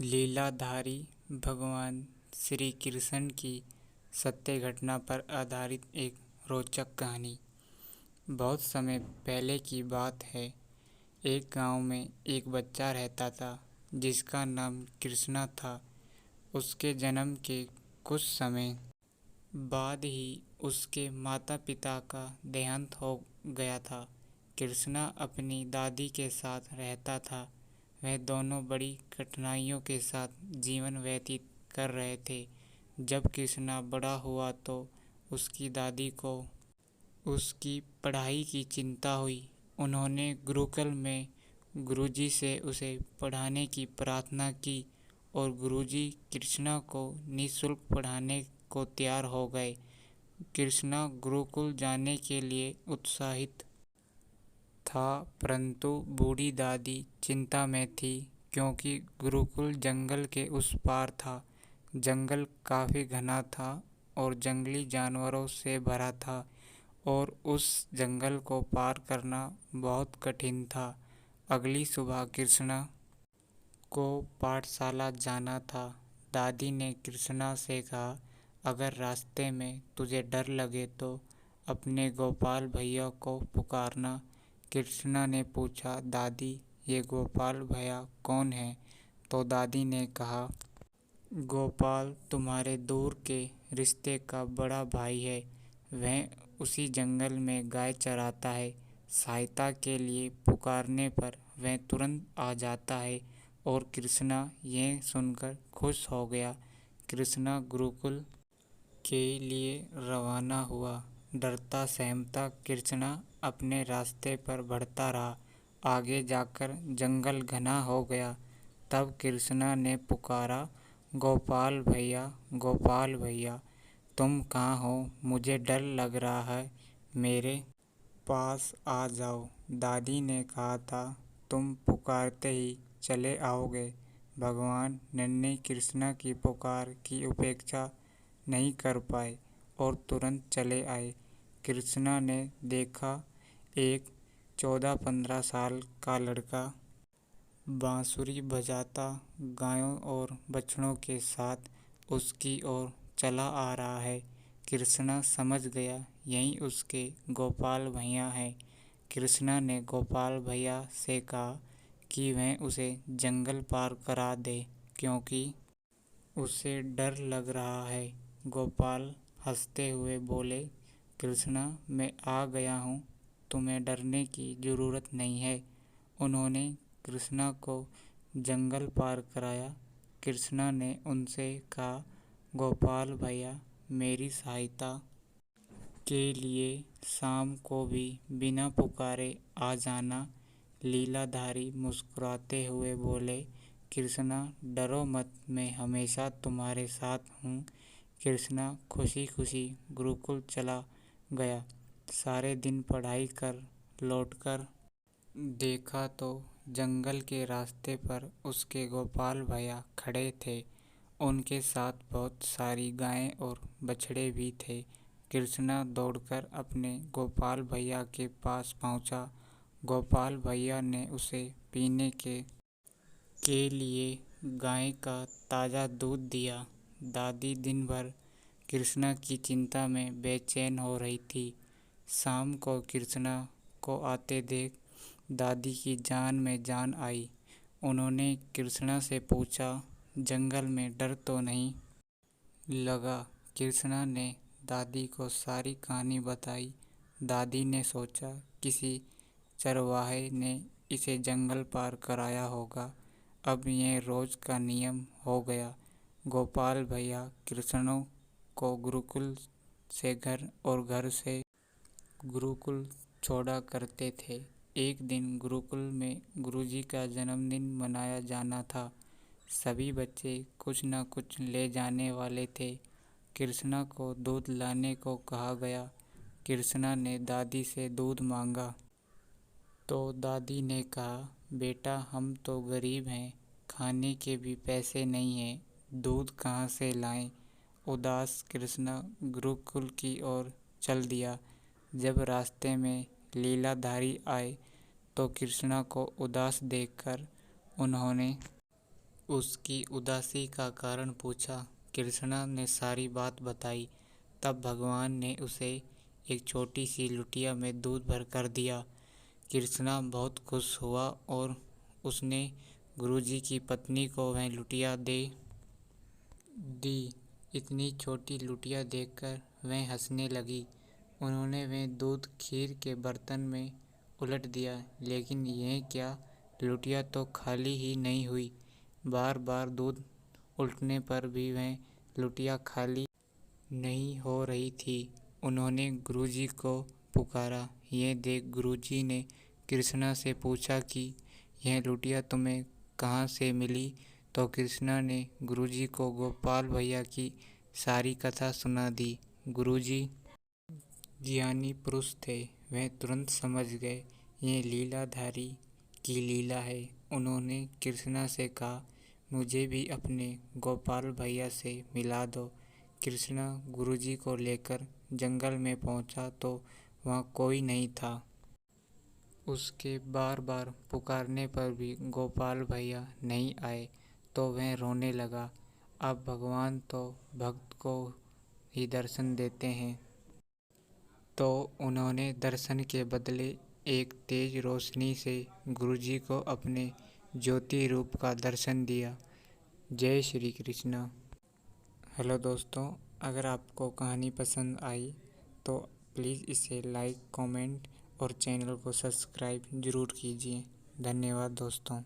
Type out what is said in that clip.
लीलाधारी भगवान श्री कृष्ण की सत्य घटना पर आधारित एक रोचक कहानी। बहुत समय पहले की बात है। एक गांव में एक बच्चा रहता था जिसका नाम कृष्णा था। उसके जन्म के कुछ समय बाद ही उसके माता पिता का देहांत हो गया था। कृष्णा अपनी दादी के साथ रहता था। वह दोनों बड़ी कठिनाइयों के साथ जीवन व्यतीत कर रहे थे। जब कृष्णा बड़ा हुआ तो उसकी दादी को उसकी पढ़ाई की चिंता हुई। उन्होंने गुरुकुल में गुरुजी से उसे पढ़ाने की प्रार्थना की और गुरुजी कृष्णा को निःशुल्क पढ़ाने को तैयार हो गए। कृष्णा गुरुकुल जाने के लिए उत्साहित था, परंतु बूढ़ी दादी चिंता में थी क्योंकि गुरुकुल जंगल के उस पार था। जंगल काफी घना था और जंगली जानवरों से भरा था और उस जंगल को पार करना बहुत कठिन था। अगली सुबह कृष्णा को पाठशाला जाना था। दादी ने कृष्णा से कहा, अगर रास्ते में तुझे डर लगे तो अपने गोपाल भैया को पुकारना। कृष्णा ने पूछा, दादी ये गोपाल भैया कौन है? तो दादी ने कहा, गोपाल तुम्हारे दूर के रिश्ते का बड़ा भाई है। वह उसी जंगल में गाय चराता है। सहायता के लिए पुकारने पर वह तुरंत आ जाता है। और कृष्णा यह सुनकर खुश हो गया। कृष्णा गुरुकुल के लिए रवाना हुआ। डरता सहमता कृष्णा अपने रास्ते पर बढ़ता रहा। आगे जाकर जंगल घना हो गया। तब कृष्णा ने पुकारा, गोपाल भैया, गोपाल भैया, तुम कहाँ हो? मुझे डर लग रहा है, मेरे पास आ जाओ। दादी ने कहा था, तुम पुकारते ही चले आओगे। भगवान नन्हे कृष्णा की पुकार की उपेक्षा नहीं कर पाए और तुरंत चले आए। कृष्णा ने देखा, एक 14-15 साल का लड़का बांसुरी बजाता गायों और बछड़ों के साथ उसकी ओर चला आ रहा है। कृष्णा समझ गया, यही उसके गोपाल भैया हैं। कृष्णा ने गोपाल भैया से कहा कि वह उसे जंगल पार करा दे क्योंकि उसे डर लग रहा है। गोपाल हंसते हुए बोले, कृष्णा मैं आ गया हूँ, तुम्हें डरने की ज़रूरत नहीं है। उन्होंने कृष्णा को जंगल पार कराया। कृष्णा ने उनसे कहा, गोपाल भैया मेरी सहायता के लिए शाम को भी बिना पुकारे आ जाना। लीलाधारी मुस्कुराते हुए बोले, कृष्णा डरो मत, मैं हमेशा तुम्हारे साथ हूँ। कृष्णा खुशी खुशी गुरुकुल चला गया। सारे दिन पढ़ाई कर लौटकर देखा तो जंगल के रास्ते पर उसके गोपाल भैया खड़े थे। उनके साथ बहुत सारी गायें और बछड़े भी थे। कृष्णा दौड़कर अपने गोपाल भैया के पास पहुंचा। गोपाल भैया ने उसे पीने के लिए गाय का ताज़ा दूध दिया। दादी दिन भर कृष्णा की चिंता में बेचैन हो रही थी। शाम को कृष्णा को आते देख दादी की जान में जान आई। उन्होंने कृष्णा से पूछा, जंगल में डर तो नहीं लगा? कृष्णा ने दादी को सारी कहानी बताई। दादी ने सोचा, किसी चरवाहे ने इसे जंगल पार कराया होगा। अब यह रोज का नियम हो गया। गोपाल भैया कृष्णों को गुरुकुल से घर और घर से गुरुकुल छोड़ा करते थे। एक दिन गुरुकुल में गुरुजी का जन्मदिन मनाया जाना था। सभी बच्चे कुछ न कुछ ले जाने वाले थे। कृष्णा को दूध लाने को कहा गया। कृष्णा ने दादी से दूध मांगा तो दादी ने कहा, बेटा हम तो गरीब हैं, खाने के भी पैसे नहीं हैं, दूध कहाँ से लाएं? उदास कृष्णा गुरुकुल की ओर चल दिया। जब रास्ते में लीलाधारी आए तो कृष्णा को उदास देखकर उन्होंने उसकी उदासी का कारण पूछा। कृष्णा ने सारी बात बताई। तब भगवान ने उसे एक छोटी सी लुटिया में दूध भर कर दिया। कृष्णा बहुत खुश हुआ और उसने गुरुजी की पत्नी को वह लुटिया दे दी। इतनी छोटी लुटिया देखकर वह हंसने लगी। उन्होंने वह दूध खीर के बर्तन में उलट दिया, लेकिन यह क्या, लुटिया तो खाली ही नहीं हुई। बार बार दूध उल्टने पर भी वह लुटिया खाली नहीं हो रही थी। उन्होंने गुरुजी को पुकारा। यह देख गुरुजी ने कृष्णा से पूछा कि यह लुटिया तुम्हें कहाँ से मिली। तो कृष्णा ने गुरुजी को गोपाल भैया की सारी कथा सुना दी। गुरुजी ज्ञानी पुरुष थे, वह तुरंत समझ गए ये लीलाधारी की लीला है। उन्होंने कृष्णा से कहा, मुझे भी अपने गोपाल भैया से मिला दो। कृष्णा गुरुजी को लेकर जंगल में पहुंचा तो वहाँ कोई नहीं था। उसके बार बार पुकारने पर भी गोपाल भैया नहीं आए तो वह रोने लगा। अब भगवान तो भक्त को ही दर्शन देते हैं, तो उन्होंने दर्शन के बदले एक तेज रोशनी से गुरुजी को अपने ज्योति रूप का दर्शन दिया। जय श्री कृष्ण। हेलो दोस्तों, अगर आपको कहानी पसंद आई तो प्लीज़ इसे लाइक, कमेंट और चैनल को सब्सक्राइब ज़रूर कीजिए। धन्यवाद दोस्तों।